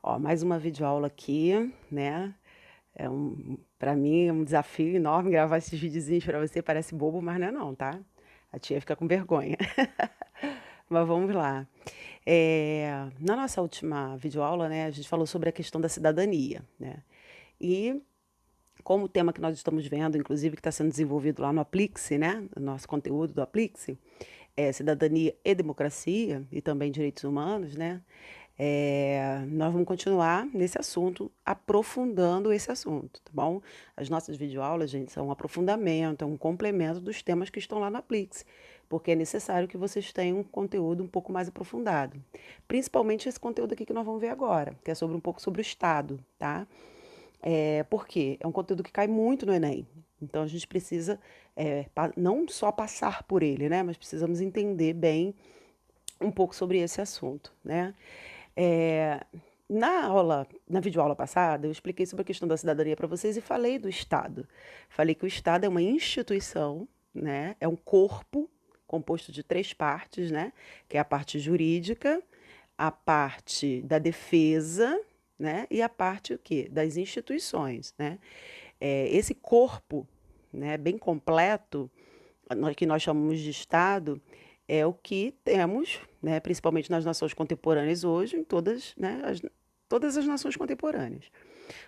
Ó, mais uma videoaula aqui, né? Para mim é um desafio enorme gravar esses videozinhos para você. Parece bobo, mas não é não, tá? A tia fica com vergonha. Mas vamos lá. Na nossa última videoaula, né, a gente falou sobre a questão da cidadania, né? E como o tema que nós estamos vendo, inclusive que está sendo desenvolvido lá no Aplixe, né, no nosso conteúdo do Aplixe, é cidadania e democracia e também direitos humanos, né? Nós vamos continuar nesse assunto, aprofundando esse assunto, tá bom? As nossas videoaulas, gente, são um aprofundamento, é um complemento dos temas que estão lá no Aplix, porque é necessário que vocês tenham um conteúdo um pouco mais aprofundado. Principalmente esse conteúdo aqui que nós vamos ver agora, que é sobre um pouco sobre o Estado, tá? Por quê? É um conteúdo que cai muito no Enem. Então a gente precisa não só passar por ele, né? Mas precisamos entender bem um pouco sobre esse assunto, né? É, na videoaula passada, eu expliquei sobre a questão da cidadania para vocês e falei do Estado. Falei que o Estado é uma instituição, né? É um corpo composto de três partes, né? Que é a parte jurídica, a parte da defesa, né? E a parte o quê? Das instituições, né? Esse corpo, né? Bem completo, que nós chamamos de Estado, é o que temos, né, principalmente nas nações contemporâneas hoje, em todas, né, todas as nações contemporâneas.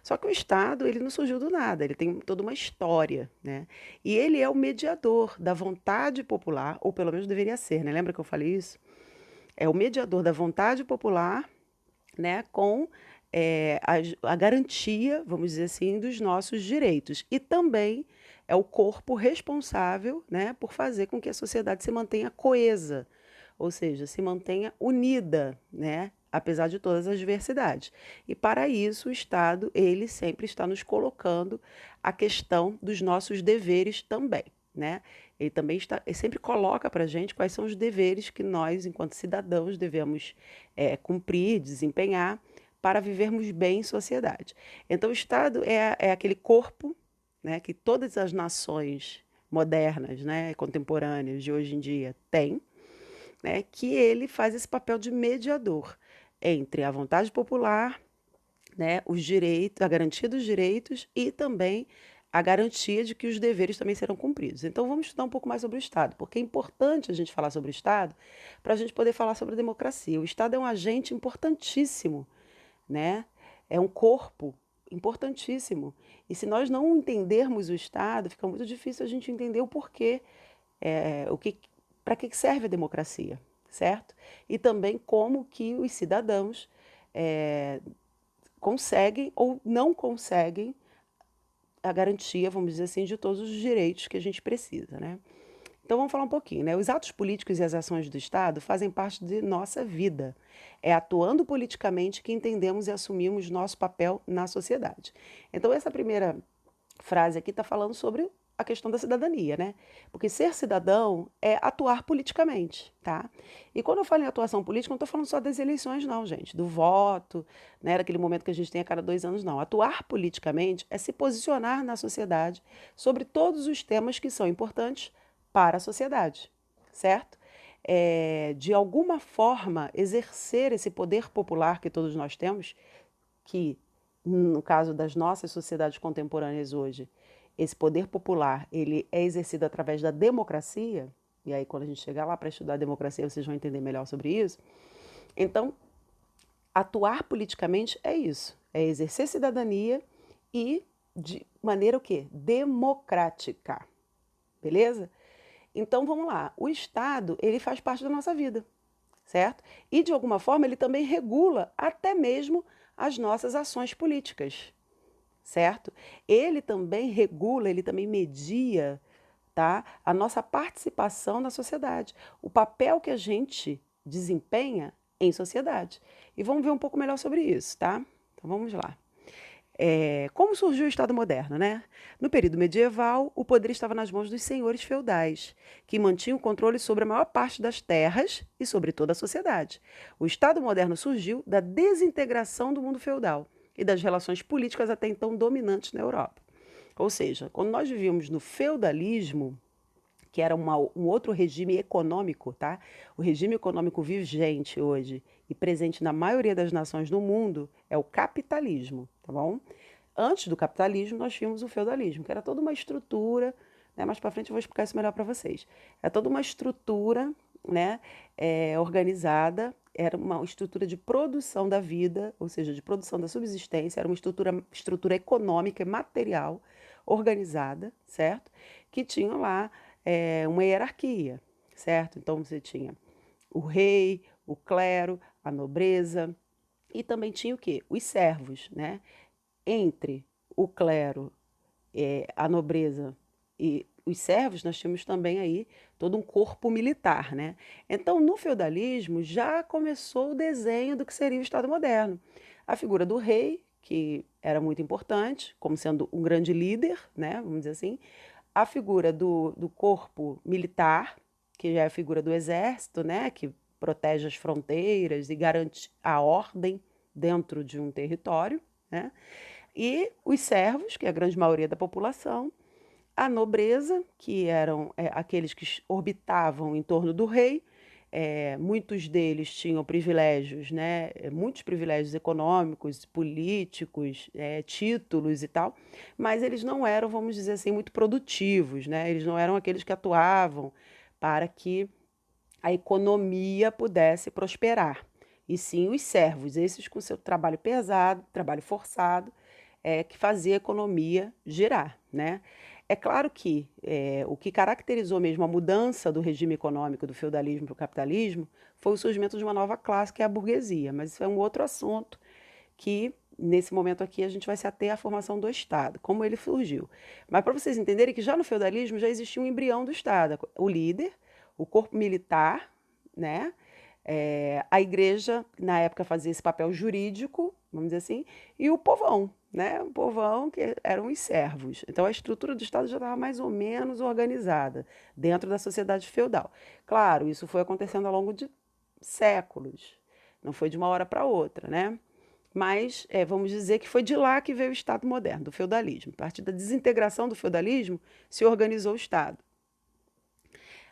Só que o Estado, ele não surgiu do nada, ele tem toda uma história, né? E ele é o mediador da vontade popular, ou pelo menos deveria ser, né? Lembra que eu falei isso? É o mediador da vontade popular, né, com a garantia, vamos dizer assim, dos nossos direitos. E também é o corpo responsável, né, por fazer com que a sociedade se mantenha coesa, ou seja, se mantenha unida, né, apesar de todas as diversidades. E para isso o Estado, ele sempre está nos colocando a questão dos nossos deveres também, né? Ele sempre coloca para a gente quais são os deveres que nós, enquanto cidadãos, devemos cumprir, desempenhar para vivermos bem em sociedade. Então, o Estado é aquele corpo, né, que todas as nações modernas, né, contemporâneas de hoje em dia têm, né, que ele faz esse papel de mediador entre a vontade popular, né, os direitos, a garantia dos direitos e também a garantia de que os deveres também serão cumpridos. Então, vamos estudar um pouco mais sobre o Estado, porque é importante a gente falar sobre o Estado para a gente poder falar sobre a democracia. O Estado é um agente importantíssimo, né? É um corpo importantíssimo. E se nós não entendermos o Estado, fica muito difícil a gente entender o porquê, o que, para que serve a democracia, certo? E também como que os cidadãos é, conseguem ou não conseguem a garantia, vamos dizer assim, de todos os direitos que a gente precisa, né? Então vamos falar um pouquinho, né? Os atos políticos e as ações do Estado fazem parte de nossa vida. É atuando politicamente que entendemos e assumimos nosso papel na sociedade. Então essa primeira frase aqui está falando sobre a questão da cidadania, né? Porque ser cidadão é atuar politicamente, tá? E quando eu falo em atuação política, não estou falando só das eleições, não, gente, do voto, né? Daquele momento que a gente tem a cada 2 anos, não. Atuar politicamente é se posicionar na sociedade sobre todos os temas que são importantes para a sociedade, certo? De alguma forma, exercer esse poder popular que todos nós temos, que no caso das nossas sociedades contemporâneas hoje, esse poder popular ele é exercido através da democracia, e aí quando a gente chegar lá para estudar a democracia vocês vão entender melhor sobre isso. Então, atuar politicamente é isso, é exercer cidadania e de maneira o quê? Democrática, beleza? Então vamos lá, o Estado ele faz parte da nossa vida, certo? E de alguma forma ele também regula até mesmo as nossas ações políticas, certo? Ele também regula, ele também media, tá? A nossa participação na sociedade, o papel que a gente desempenha em sociedade. E vamos ver um pouco melhor sobre isso, tá? Então vamos lá. Como surgiu o Estado moderno, né? No período medieval, o poder estava nas mãos dos senhores feudais, que mantinham o controle sobre a maior parte das terras e sobre toda a sociedade. O Estado moderno surgiu da desintegração do mundo feudal e das relações políticas até então dominantes na Europa. Ou seja, quando nós vivíamos no feudalismo, que era um outro regime econômico, tá? O regime econômico vigente hoje e presente na maioria das nações do mundo é o capitalismo, tá bom? Antes do capitalismo, nós tínhamos o feudalismo, que era toda uma estrutura, né? Mais para frente eu vou explicar isso melhor para vocês. É toda uma estrutura, né, organizada, era uma estrutura de produção da vida, ou seja, de produção da subsistência, era uma estrutura econômica e material organizada, certo? Que tinha lá uma hierarquia, certo? Então você tinha o rei, o clero, a nobreza, e também tinha o quê? Os servos, né? Entre o clero, a nobreza e os servos, nós tínhamos também aí todo um corpo militar, né? Então, no feudalismo já começou o desenho do que seria o Estado moderno. A figura do rei, que era muito importante, como sendo um grande líder, né? Vamos dizer assim. A figura do corpo militar, que já é a figura do exército, né? Que protege as fronteiras e garante a ordem dentro de um território, né? E os servos, que é a grande maioria da população, a nobreza, que eram aqueles que orbitavam em torno do rei, muitos deles tinham privilégios, né, muitos privilégios econômicos, políticos, títulos e tal, mas eles não eram, vamos dizer assim, muito produtivos, né, eles não eram aqueles que atuavam para que a economia pudesse prosperar. E sim os servos, esses com seu trabalho pesado, trabalho forçado, que fazia a economia girar, né? É claro que o que caracterizou mesmo a mudança do regime econômico do feudalismo para o capitalismo foi o surgimento de uma nova classe, que é a burguesia, mas isso é um outro assunto que, nesse momento aqui, a gente vai se ater à formação do Estado, como ele surgiu. Mas para vocês entenderem que já no feudalismo já existia um embrião do Estado, o líder, o corpo militar, né? A igreja, na época, fazia esse papel jurídico, vamos dizer assim, e o povão, né? O povão que eram os servos. Então, a estrutura do Estado já estava mais ou menos organizada dentro da sociedade feudal. Claro, isso foi acontecendo ao longo de séculos, não foi de uma hora para outra, né? Mas vamos dizer que foi de lá que veio o Estado moderno, do feudalismo. A partir da desintegração do feudalismo, se organizou o Estado.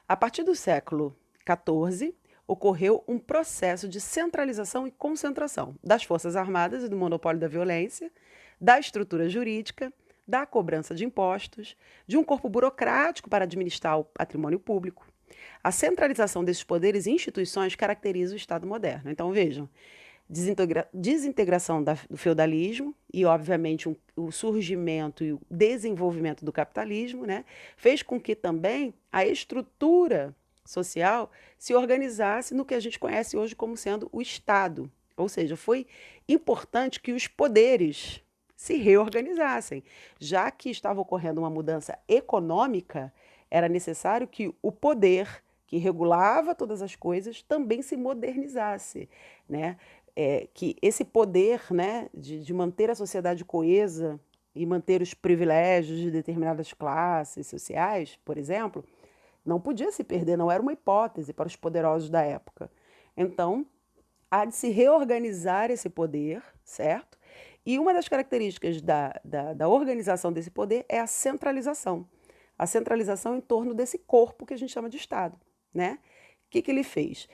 A partir do século XIV, ocorreu um processo de centralização e concentração das Forças Armadas e do monopólio da violência, da estrutura jurídica, da cobrança de impostos, de um corpo burocrático para administrar o patrimônio público. A centralização desses poderes e instituições caracteriza o Estado moderno. Então, vejam, desintegração do feudalismo e, obviamente, o surgimento e o desenvolvimento do capitalismo, né, fez com que também a estrutura social se organizasse no que a gente conhece hoje como sendo o Estado. Ou seja, foi importante que os poderes se reorganizassem. Já que estava ocorrendo uma mudança econômica, era necessário que o poder que regulava todas as coisas também se modernizasse, né? Que esse poder, né, de manter a sociedade coesa e manter os privilégios de determinadas classes sociais, por exemplo, não podia se perder, não era uma hipótese para os poderosos da época. Então, há de se reorganizar esse poder, certo? E uma das características da organização desse poder é a centralização. A centralização em torno desse corpo que a gente chama de Estado, né? O que ele fez?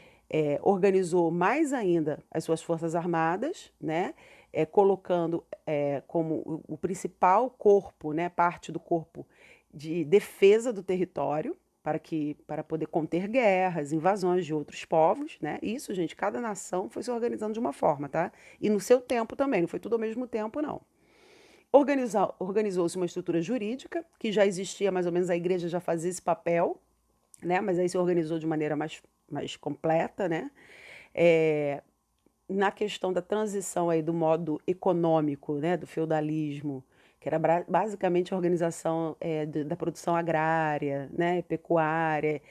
Organizou mais ainda as suas forças armadas, né? Colocando como o principal corpo, né? Parte do corpo de defesa do território, para poder conter guerras, invasões de outros povos, né? Isso, gente, cada nação foi se organizando de uma forma, tá? E no seu tempo também, não foi tudo ao mesmo tempo, não. Organizou-se uma estrutura jurídica, que já existia mais ou menos, a igreja já fazia esse papel, né? Mas aí se organizou de maneira mais completa, né? Na questão da transição aí do modo econômico, né? Do feudalismo, que era basicamente a organização da produção agrária, né? Pecuária.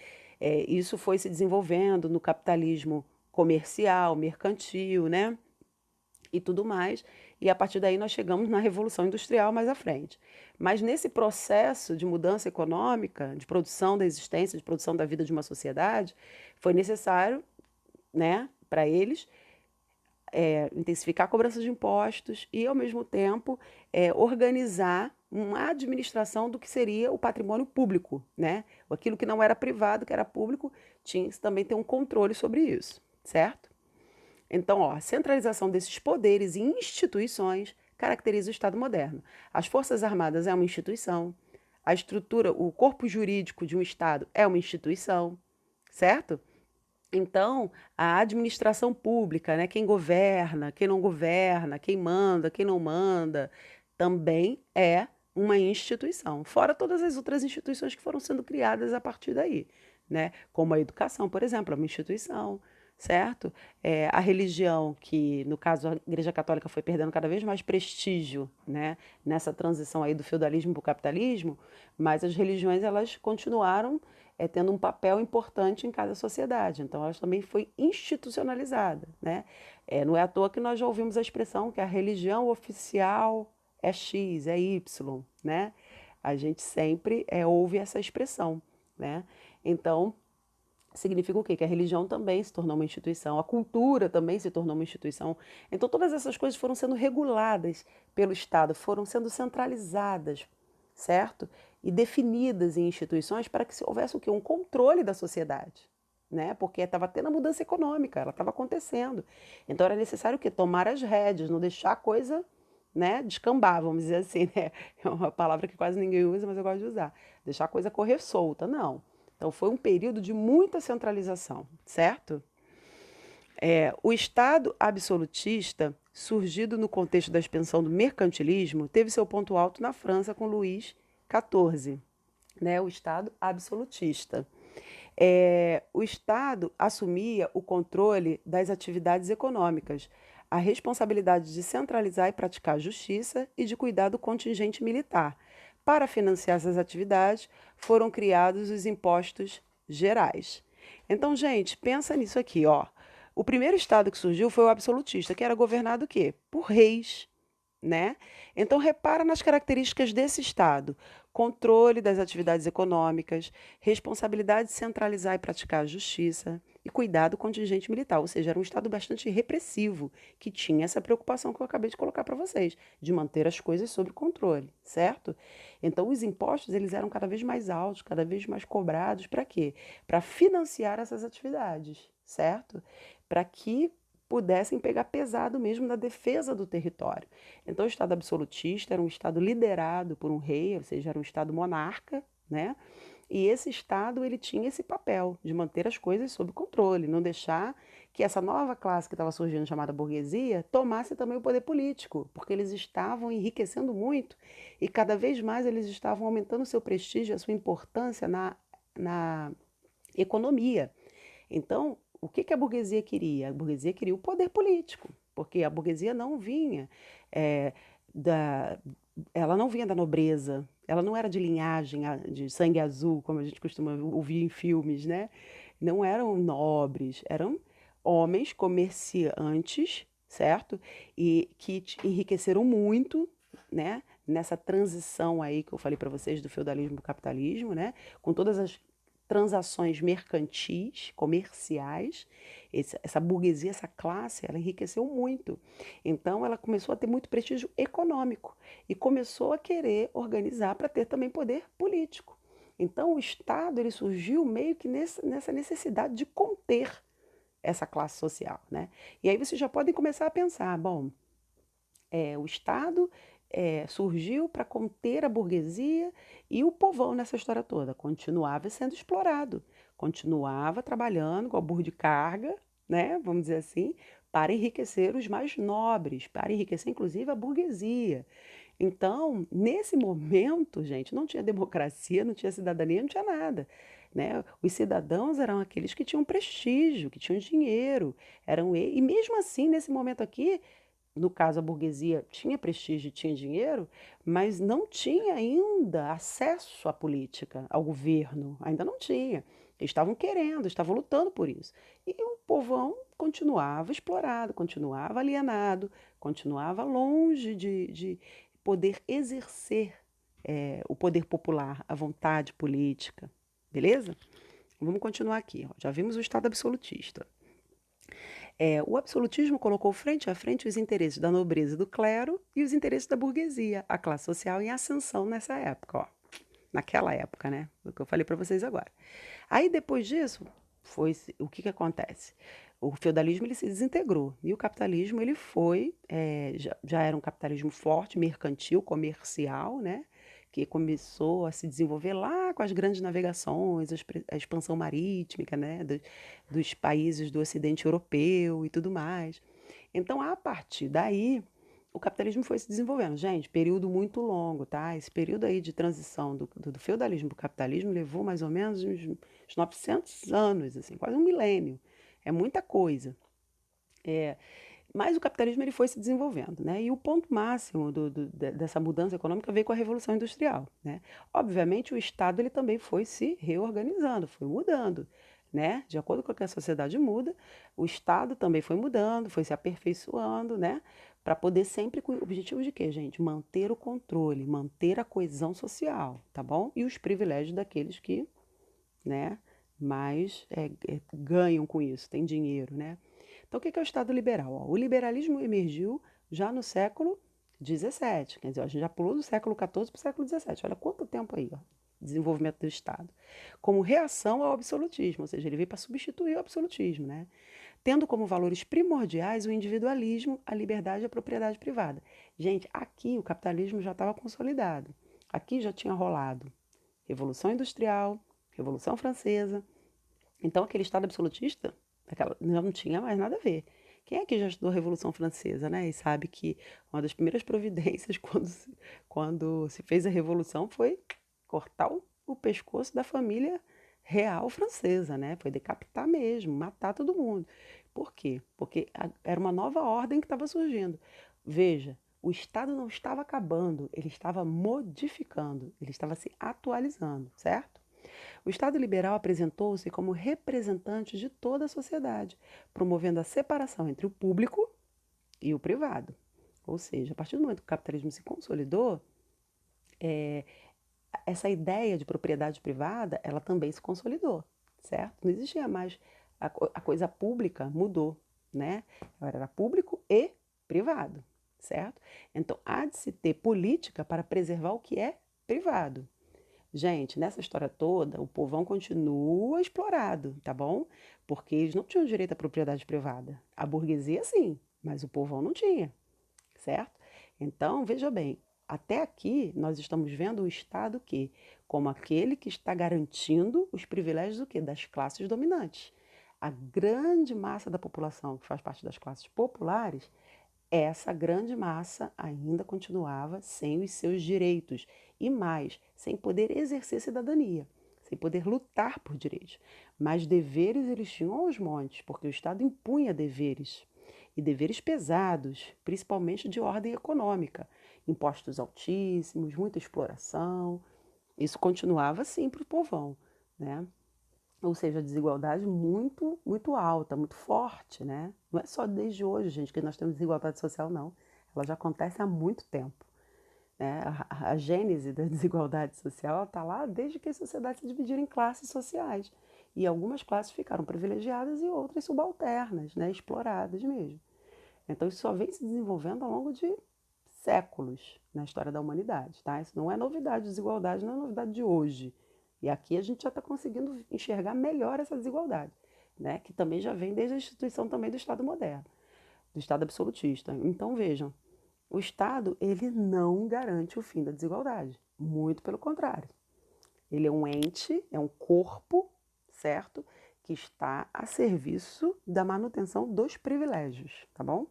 Isso foi se desenvolvendo no capitalismo comercial, mercantil, né? E tudo mais. E a partir daí nós chegamos na Revolução Industrial mais à frente. Mas nesse processo de mudança econômica, de produção da existência, de produção da vida de uma sociedade, foi necessário, né, para eles, intensificar a cobrança de impostos e, ao mesmo tempo, organizar uma administração do que seria o patrimônio público, né? Aquilo que não era privado, que era público, tinha que também ter um controle sobre isso, certo? Então, ó, a centralização desses poderes e instituições caracteriza o Estado moderno. As Forças Armadas é uma instituição, a estrutura, o corpo jurídico de um Estado é uma instituição, certo? Então, a administração pública, né, quem governa, quem não governa, quem manda, quem não manda, também é uma instituição, fora todas as outras instituições que foram sendo criadas a partir daí, né? Como a educação, por exemplo, é uma instituição, certo? A religião, que no caso a Igreja Católica foi perdendo cada vez mais prestígio, né? Nessa transição aí do feudalismo para o capitalismo, mas as religiões elas continuaram tendo um papel importante em cada sociedade. Então, ela também foi institucionalizada, né? Não é à toa que nós já ouvimos a expressão que a religião oficial é X, é Y, né? A gente sempre ouve essa expressão, né? Então, significa o quê? Que a religião também se tornou uma instituição, a cultura também se tornou uma instituição. Então, todas essas coisas foram sendo reguladas pelo Estado, foram sendo centralizadas, certo? E definidas em instituições para que houvesse o quê? Um controle da sociedade, né? Porque estava tendo a mudança econômica, ela estava acontecendo. Então, era necessário o quê? Tomar as rédeas, não deixar a coisa, né, descambar, vamos dizer assim, né? É uma palavra que quase ninguém usa, mas eu gosto de usar. Deixar a coisa correr solta, não. Então, foi um período de muita centralização, certo? O Estado absolutista, surgido no contexto da expansão do mercantilismo, teve seu ponto alto na França com Luís XIV, né? O Estado absolutista. O Estado assumia o controle das atividades econômicas, a responsabilidade de centralizar e praticar a justiça e de cuidar do contingente militar. Para financiar essas atividades, foram criados os impostos gerais. Então, gente, pensa nisso aqui, ó. O primeiro estado que surgiu foi o absolutista, que era governado o quê? Por reis, né? Então, repara nas características desse Estado: controle das atividades econômicas, responsabilidade de centralizar e praticar a justiça e cuidar do contingente militar. Ou seja, era um Estado bastante repressivo, que tinha essa preocupação que eu acabei de colocar para vocês, de manter as coisas sob controle, certo? Então, os impostos eles eram cada vez mais altos, cada vez mais cobrados. Para quê? Para financiar essas atividades, certo? Para que pudessem pegar pesado mesmo na defesa do território. Então, o Estado absolutista era um Estado liderado por um rei, ou seja, era um Estado monarca, né? E esse Estado ele tinha esse papel de manter as coisas sob controle, não deixar que essa nova classe que estava surgindo, chamada burguesia, tomasse também o poder político, porque eles estavam enriquecendo muito e cada vez mais eles estavam aumentando o seu prestígio, a sua importância na economia. Então, o que a burguesia queria? A burguesia queria o poder político, porque a burguesia não vinha é, da, ela não vinha da nobreza, ela não era de linhagem de sangue azul, como a gente costuma ouvir em filmes, né? Não eram nobres, eram homens comerciantes, certo? E que enriqueceram muito, né? Nessa transição aí que eu falei para vocês do feudalismo para o capitalismo, né? Com todas as transações mercantis, comerciais, essa burguesia, essa classe, ela enriqueceu muito. Então, ela começou a ter muito prestígio econômico e começou a querer organizar para ter também poder político. Então, o Estado ele surgiu meio que nessa necessidade de conter essa classe social, né? E aí vocês já podem começar a pensar, bom, o Estado surgiu para conter a burguesia e o povão nessa história toda continuava sendo explorado, continuava trabalhando com a burro de carga, né, vamos dizer assim, para enriquecer os mais nobres, para enriquecer inclusive a burguesia. Então, nesse momento, gente, não tinha democracia, não tinha cidadania, não tinha nada. Né? Os cidadãos eram aqueles que tinham prestígio, que tinham dinheiro, e mesmo assim, nesse momento aqui, no caso, a burguesia tinha prestígio, tinha dinheiro, mas não tinha ainda acesso à política, ao governo, ainda não tinha. Eles estavam querendo, estavam lutando por isso. E o povão continuava explorado, continuava alienado, continuava longe de poder exercer o poder popular, a vontade política. Beleza? Vamos continuar aqui. Ó. Já vimos o Estado absolutista. O absolutismo colocou frente a frente os interesses da nobreza e do clero e os interesses da burguesia, a classe social em ascensão nessa época, ó. Naquela época, né? O que eu falei para vocês agora. Aí depois disso, foi o que acontece? O feudalismo ele se desintegrou e o capitalismo ele foi, já era um capitalismo forte, mercantil, comercial, né? Que começou a se desenvolver lá com as grandes navegações, a expansão marítima, né? Dos países do Ocidente Europeu e tudo mais. Então, a partir daí, o capitalismo foi se desenvolvendo. Gente, período muito longo, tá? Esse período aí de transição do feudalismo para o capitalismo levou mais ou menos uns 900 anos, assim, quase um milênio. É muita coisa. É, mas o capitalismo ele foi se desenvolvendo, né? E o ponto máximo dessa mudança econômica veio com a Revolução Industrial, né? Obviamente o Estado ele também foi se reorganizando, foi mudando, né? De acordo com o que a sociedade muda, o Estado também foi mudando, foi se aperfeiçoando, né? Para poder sempre com o objetivo de quê, gente? Manter o controle, manter a coesão social, tá bom? E os privilégios daqueles que, né? Mais ganham com isso, tem dinheiro, né? Então, o que é o Estado liberal? Ó, o liberalismo emergiu já no século XVII, quer dizer, a gente já pulou do século XIV para o século XVII. Olha quanto tempo aí, ó, desenvolvimento do Estado. Como reação ao absolutismo, ou seja, ele veio para substituir o absolutismo, né? Tendo como valores primordiais o individualismo, a liberdade e a propriedade privada. Gente, aqui o capitalismo já estava consolidado. Aqui já tinha rolado Revolução Industrial, Revolução Francesa. Então, aquele Estado absolutista não tinha mais nada a ver. Quem é que já estudou a Revolução Francesa, né? E sabe que uma das primeiras providências quando se fez a Revolução foi cortar o pescoço da família real francesa, né? Foi decapitar mesmo, matar todo mundo. Por quê? Porque era uma nova ordem que estava surgindo. Veja, o Estado não estava acabando, ele estava modificando, ele estava se atualizando, certo? O Estado liberal apresentou-se como representante de toda a sociedade, promovendo a separação entre o público e o privado. Ou seja, a partir do momento que o capitalismo se consolidou, é, essa ideia de propriedade privada, ela também se consolidou, certo? Não existia mais a coisa pública, mudou, né? Agora era público e privado, certo? Então há de se ter política para preservar o que é privado. Gente, nessa história toda, o povão continua explorado, tá bom? Porque eles não tinham direito à propriedade privada. A burguesia, sim, mas o povão não tinha, certo? Então, veja bem, até aqui nós estamos vendo o Estado que, como aquele que está garantindo os privilégios do quê? Das classes dominantes. A grande massa da população que faz parte das classes populares, essa grande massa ainda continuava sem os seus direitos e mais, sem poder exercer cidadania, sem poder lutar por direitos. Mas deveres eles tinham aos montes, porque o Estado impunha deveres e deveres pesados, principalmente de ordem econômica, impostos altíssimos, muita exploração. Isso continuava assim para o povão, né? Ou seja, a desigualdade muito, muito alta, muito forte, né? Não é só desde hoje, gente, que nós temos desigualdade social, não. Ela já acontece há muito tempo, né? A gênese da desigualdade social está lá desde que as sociedades se dividiram em classes sociais. E algumas classes ficaram privilegiadas e outras subalternas, né? Exploradas mesmo. Então isso só vem se desenvolvendo ao longo de séculos na história da humanidade, tá? Isso não é novidade, desigualdade não é novidade de hoje. E aqui a gente já está conseguindo enxergar melhor essa desigualdade, né? Que também já vem desde a instituição também do Estado moderno, do Estado absolutista. Então vejam, o Estado ele não garante o fim da desigualdade, muito pelo contrário. Ele é um ente, é um corpo, certo? Que está a serviço da manutenção dos privilégios, tá bom?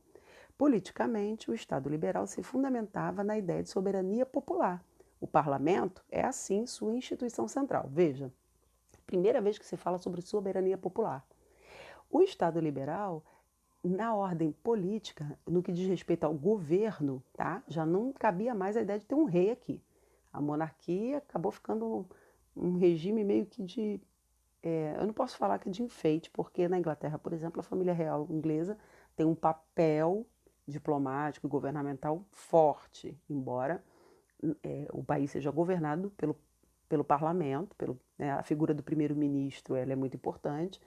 Politicamente, o Estado liberal se fundamentava na ideia de soberania popular. O parlamento é, assim, sua instituição central. Veja, primeira vez que se fala sobre soberania popular. O Estado liberal, na ordem política, no que diz respeito ao governo, tá? Já não cabia mais a ideia de ter um rei aqui. A monarquia acabou ficando um regime meio que de... eu não posso falar que é de enfeite, porque na Inglaterra, por exemplo, a família real inglesa tem um papel diplomático e governamental forte, embora o país seja governado pelo parlamento, né, a figura do primeiro-ministro ela é muito importante,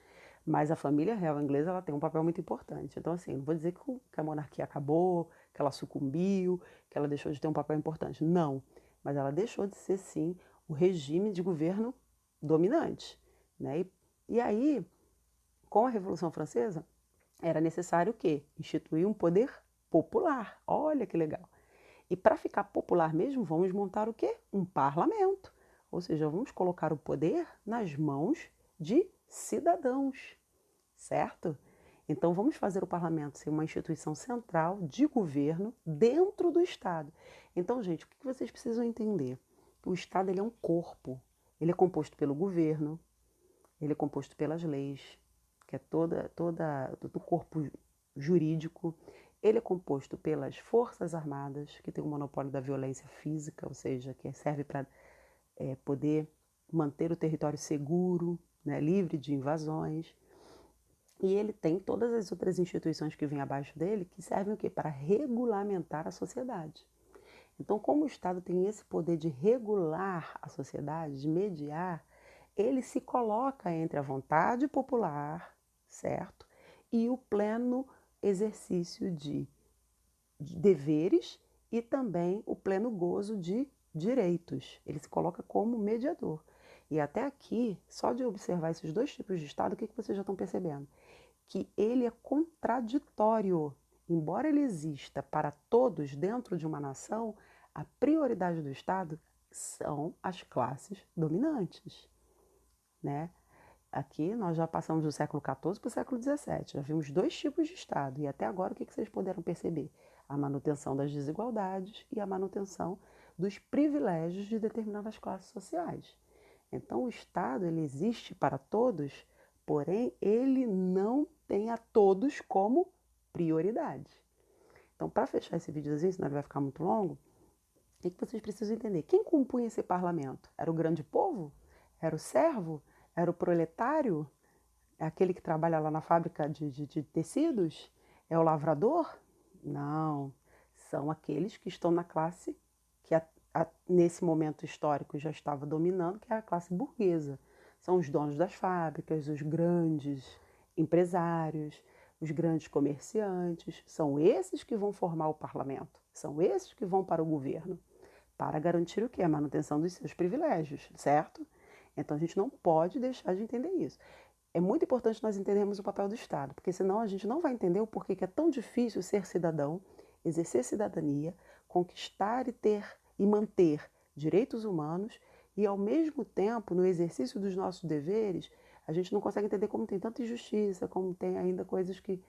mas a família real inglesa ela tem um papel muito importante. Então, assim, não vou dizer que a monarquia acabou, que ela sucumbiu, que ela deixou de ter um papel importante. Não, mas ela deixou de ser, sim, o regime de governo dominante. Né? E aí, com a Revolução Francesa, era necessário o quê? Instituir um poder popular. Olha que legal. E para ficar popular mesmo, vamos montar o quê? Um parlamento. Ou seja, vamos colocar o poder nas mãos de cidadãos, certo? Então vamos fazer o parlamento ser uma instituição central de governo dentro do Estado. Então, gente, o que vocês precisam entender? O Estado ele é um corpo. Ele é composto pelo governo, ele é composto pelas leis, que é do corpo jurídico. Ele é composto pelas Forças Armadas, que tem o monopólio da violência física, ou seja, que serve para poder manter o território seguro, né, livre de invasões. E ele tem todas as outras instituições que vêm abaixo dele, que servem o quê? Para regulamentar a sociedade. Então, como o Estado tem esse poder de regular a sociedade, de mediar, ele se coloca entre a vontade popular, certo? E o pleno exercício de deveres e também o pleno gozo de direitos. Ele se coloca como mediador. E até aqui, só de observar esses dois tipos de Estado, o que vocês já estão percebendo? Que ele é contraditório. Embora ele exista para todos dentro de uma nação, a prioridade do Estado são as classes dominantes, né? Aqui nós já passamos do século XIV para o século XVII, já vimos dois tipos de Estado e até agora o que vocês puderam perceber? A manutenção das desigualdades e a manutenção dos privilégios de determinadas classes sociais. Então o Estado ele existe para todos, porém ele não tem a todos como prioridade. Então para fechar esse videozinho, senão ele vai ficar muito longo, o que vocês precisam entender? Quem compunha esse parlamento? Era o grande povo? Era o servo? Era o proletário? É aquele que trabalha lá na fábrica de tecidos? É o lavrador? Não. São aqueles que estão na classe que nesse momento histórico já estava dominando, que é a classe burguesa. São os donos das fábricas, os grandes empresários, os grandes comerciantes. São esses que vão formar o parlamento. São esses que vão para o governo para garantir o quê? A manutenção dos seus privilégios, certo? Então a gente não pode deixar de entender isso. É muito importante nós entendermos o papel do Estado, porque senão a gente não vai entender o porquê que é tão difícil ser cidadão, exercer cidadania, conquistar e ter e manter direitos humanos e, ao mesmo tempo, no exercício dos nossos deveres, a gente não consegue entender como tem tanta injustiça, como tem ainda coisas que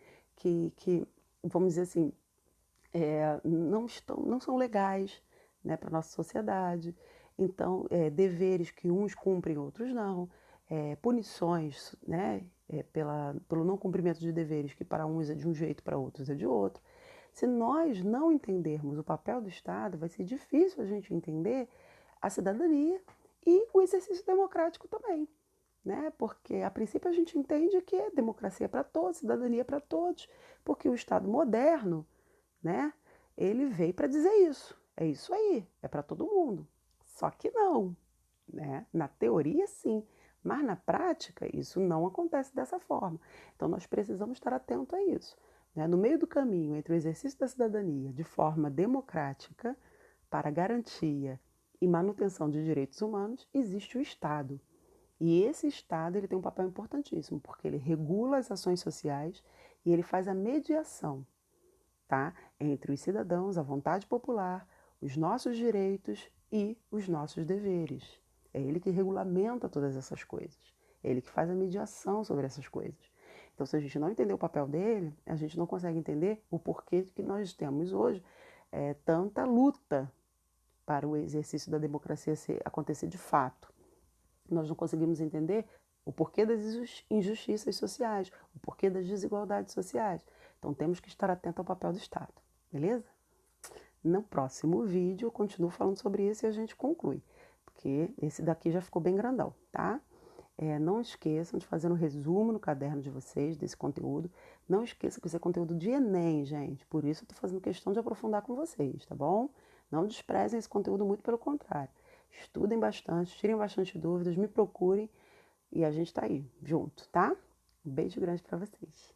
vamos dizer assim, não são legais, né, para a nossa sociedade. Então, deveres que uns cumprem, outros não. Punições, né, pelo não cumprimento de deveres que para uns é de um jeito, para outros é de outro. Se nós não entendermos o papel do Estado, vai ser difícil a gente entender a cidadania e o exercício democrático também, né? Porque a princípio a gente entende que é democracia para todos, cidadania para todos, porque o Estado moderno, né, ele veio para dizer isso. É isso aí, é para todo mundo. Só que não, né? Na teoria sim, mas na prática isso não acontece dessa forma. Então nós precisamos estar atentos a isso. Né? No meio do caminho entre o exercício da cidadania de forma democrática para garantia e manutenção de direitos humanos, existe o Estado. E esse Estado ele tem um papel importantíssimo, porque ele regula as ações sociais e ele faz a mediação, tá, entre os cidadãos, a vontade popular, os nossos direitos e os nossos deveres. É ele que regulamenta todas essas coisas. É ele que faz a mediação sobre essas coisas. Então, se a gente não entender o papel dele, a gente não consegue entender o porquê que nós temos hoje tanta luta para o exercício da democracia acontecer de fato. Nós não conseguimos entender o porquê das injustiças sociais, o porquê das desigualdades sociais. Então temos que estar atento ao papel do Estado, beleza? No próximo vídeo eu continuo falando sobre isso e a gente conclui, porque esse daqui já ficou bem grandão, tá? Não esqueçam de fazer um resumo no caderno de vocês desse conteúdo. Não esqueçam que isso é conteúdo de Enem, gente. Por isso eu estou fazendo questão de aprofundar com vocês, tá bom? Não desprezem esse conteúdo, muito pelo contrário. Estudem bastante, tirem bastante dúvidas, me procurem e a gente tá aí, junto, tá? Um beijo grande para vocês.